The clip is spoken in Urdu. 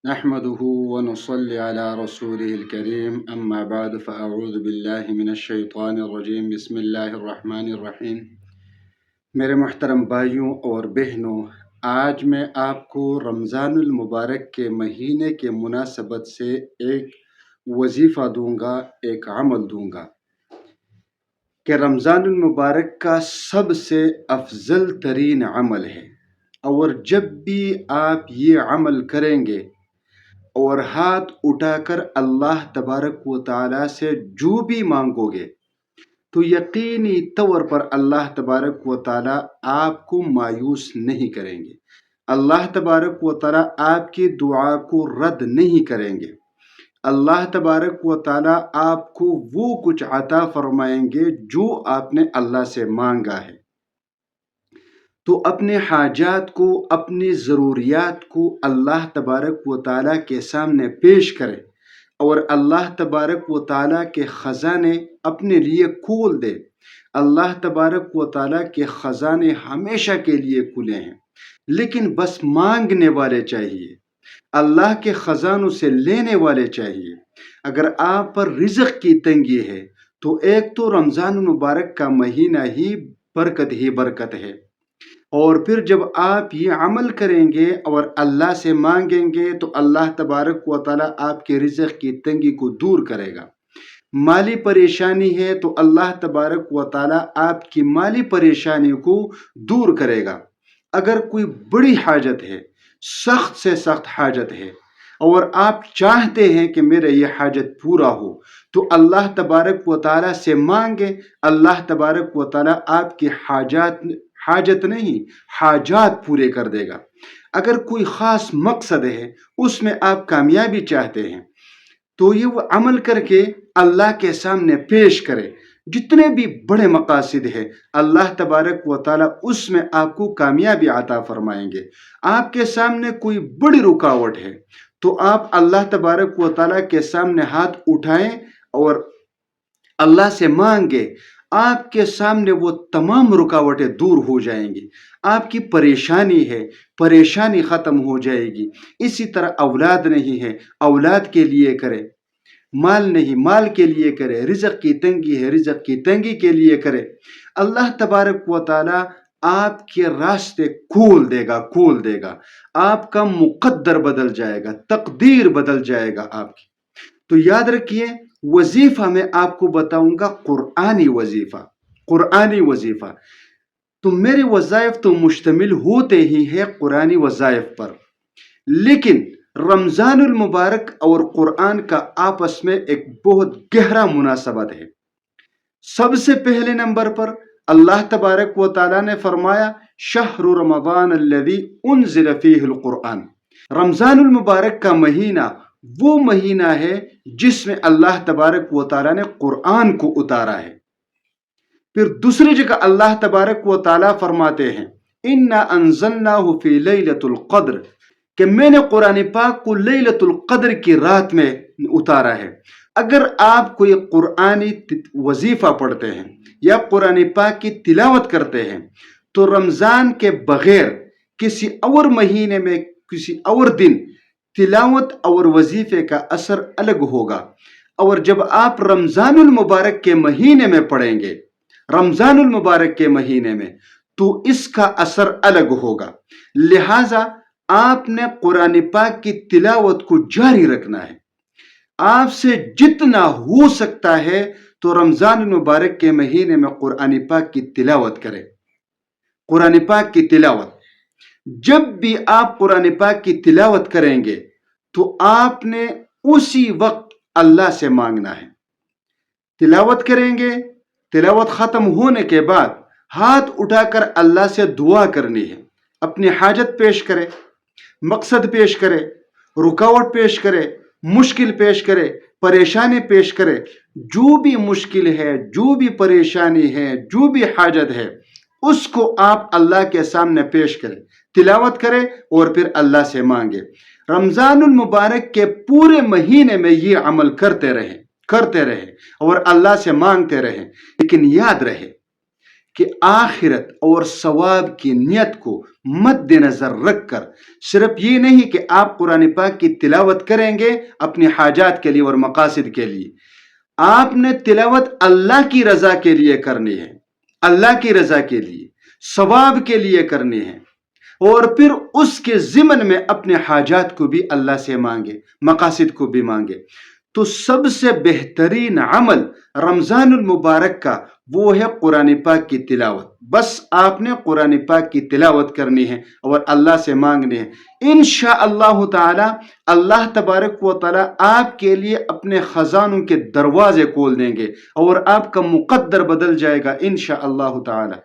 نحمده ونصلي على رسوله الكريم أما بعد فأعوذ بالله من الشیطان الرجیم بسم اللہ الرحمن الرحیم۔ میرے محترم بھائیوں اور بہنوں، آج میں آپ کو رمضان المبارک کے مہینے کے مناسبت سے ایک وظیفہ دوں گا، ایک عمل دوں گا کہ رمضان المبارک کا سب سے افضل ترین عمل ہے، اور جب بھی آپ یہ عمل کریں گے اور ہاتھ اٹھا کر اللہ تبارک و تعالیٰ سے جو بھی مانگو گے تو یقینی طور پر اللہ تبارک و تعالیٰ آپ کو مایوس نہیں کریں گے۔ اللہ تبارک و تعالیٰ آپ کی دعا کو رد نہیں کریں گے۔ اللہ تبارک و تعالیٰ آپ کو وہ کچھ عطا فرمائیں گے جو آپ نے اللہ سے مانگا ہے۔ تو اپنے حاجات کو، اپنی ضروریات کو اللہ تبارک و تعالیٰ کے سامنے پیش کرے اور اللہ تبارک و تعالیٰ کے خزانے اپنے لیے کھول دے۔ اللہ تبارک و تعالیٰ کے خزانے ہمیشہ کے لیے کھلے ہیں، لیکن بس مانگنے والے چاہیے، اللہ کے خزانوں سے لینے والے چاہیے۔ اگر آپ پر رزق کی تنگی ہے تو ایک تو رمضان المبارک کا مہینہ ہی برکت ہے، اور پھر جب آپ یہ عمل کریں گے اور اللہ سے مانگیں گے تو اللہ تبارک و تعالیٰ آپ کے رزق کی تنگی کو دور کرے گا۔ مالی پریشانی ہے تو اللہ تبارک و تعالیٰ آپ کی مالی پریشانی کو دور کرے گا۔ اگر کوئی بڑی حاجت ہے، سخت سے سخت حاجت ہے، اور آپ چاہتے ہیں کہ میرا یہ حاجت پورا ہو تو اللہ تبارک و تعالیٰ سے مانگیں۔ اللہ تبارک و تعالیٰ آپ کی حاجت نہیں، حاجات پورے کر دے گا۔ اگر کوئی خاص مقصد ہے، اس میں آپ کامیابی چاہتے ہیں تو یہ وہ عمل کر کے اللہ کے سامنے پیش کرے۔ جتنے بھی بڑے مقاصد ہیں اللہ تبارک و تعالیٰ اس میں آپ کو کامیابی عطا فرمائیں گے۔ آپ کے سامنے کوئی بڑی رکاوٹ ہے تو آپ اللہ تبارک و تعالیٰ کے سامنے ہاتھ اٹھائیں اور اللہ سے مانگے، آپ کے سامنے وہ تمام رکاوٹیں دور ہو جائیں گی۔ آپ کی پریشانی ہے، پریشانی ختم ہو جائے گی۔ اسی طرح اولاد نہیں ہے، اولاد کے لیے کرے، مال نہیں، مال کے لیے کرے، رزق کی تنگی ہے، رزق کی تنگی کے لیے کرے۔ اللہ تبارک و تعالیٰ آپ کے راستے کھول دے گا، آپ کا مقدر بدل جائے گا، تقدیر بدل جائے گا آپ کی۔ تو یاد رکھیے، وظیفہ میں آپ کو بتاؤں گا قرآنی وظیفہ۔ تو میرے وظائف تو مشتمل ہوتے ہی ہیں قرآنی وظائف پر، لیکن رمضان المبارک اور قرآن کا آپس میں ایک بہت گہرا مناسبت ہے۔ سب سے پہلے نمبر پر اللہ تبارک و تعالیٰ نے فرمایا شہر رمضان الذی انزل فیہ القرآن۔ رمضان المبارک کا مہینہ وہ مہینہ ہے جس میں اللہ تبارک و تعالیٰ نے قرآن کو اتارا ہے۔ پھر دوسری جگہ اللہ تبارک و تعالیٰ فرماتے ہیں اِنَّا أَنزَلْنَاهُ فِي لَيْلَةُ الْقَدْرِ، کہ میں نے قرآن پاک کو لیلۃ القدر کی رات میں اتارا ہے۔ اگر آپ کوئی قرآنی وظیفہ پڑھتے ہیں یا قرآن پاک کی تلاوت کرتے ہیں تو رمضان کے بغیر کسی اور مہینے میں، کسی اور دن تلاوت اور وظیفے کا اثر الگ ہوگا، اور جب آپ رمضان المبارک کے مہینے میں پڑھیں گے، رمضان المبارک کے مہینے میں، تو اس کا اثر الگ ہوگا۔ لہٰذا آپ نے قرآن پاک کی تلاوت کو جاری رکھنا ہے۔ آپ سے جتنا ہو سکتا ہے تو رمضان المبارک کے مہینے میں قرآن پاک کی تلاوت کریں۔ قرآن پاک کی تلاوت، جب بھی آپ قرآن پاک کی تلاوت کریں گے تو آپ نے اسی وقت اللہ سے مانگنا ہے۔ تلاوت کریں گے، تلاوت ختم ہونے کے بعد ہاتھ اٹھا کر اللہ سے دعا کرنی ہے۔ اپنی حاجت پیش کرے، مقصد پیش کرے، رکاوٹ پیش کرے، مشکل پیش کرے، پریشانی پیش کرے۔ جو بھی مشکل ہے، جو بھی پریشانی ہے، جو بھی حاجت ہے، اس کو آپ اللہ کے سامنے پیش کریں، تلاوت کریں اور پھر اللہ سے مانگے۔ رمضان المبارک کے پورے مہینے میں یہ عمل کرتے رہیں اور اللہ سے مانگتے رہیں، لیکن یاد رہے کہ آخرت اور ثواب کی نیت کو مد نظر رکھ کر صرف یہ نہیں کہ آپ قرآن پاک کی تلاوت کریں گے اپنی حاجات کے لیے اور مقاصد کے لیے، آپ نے تلاوت اللہ کی رضا کے لیے کرنی ہے، اللہ کی رضا کے لیے، ثواب کے لیے کرنی ہے، اور پھر اس کے ضمن میں اپنے حاجات کو بھی اللہ سے مانگے، مقاصد کو بھی مانگے۔ تو سب سے بہترین عمل رمضان المبارک کا وہ ہے قرآن پاک کی تلاوت۔ بس آپ نے قرآن پاک کی تلاوت کرنی ہے اور اللہ سے مانگنے ہے، انشاءاللہ تعالی اللہ تبارک و تعالی آپ کے لیے اپنے خزانوں کے دروازے کھول دیں گے اور آپ کا مقدر بدل جائے گا انشاءاللہ تعالی۔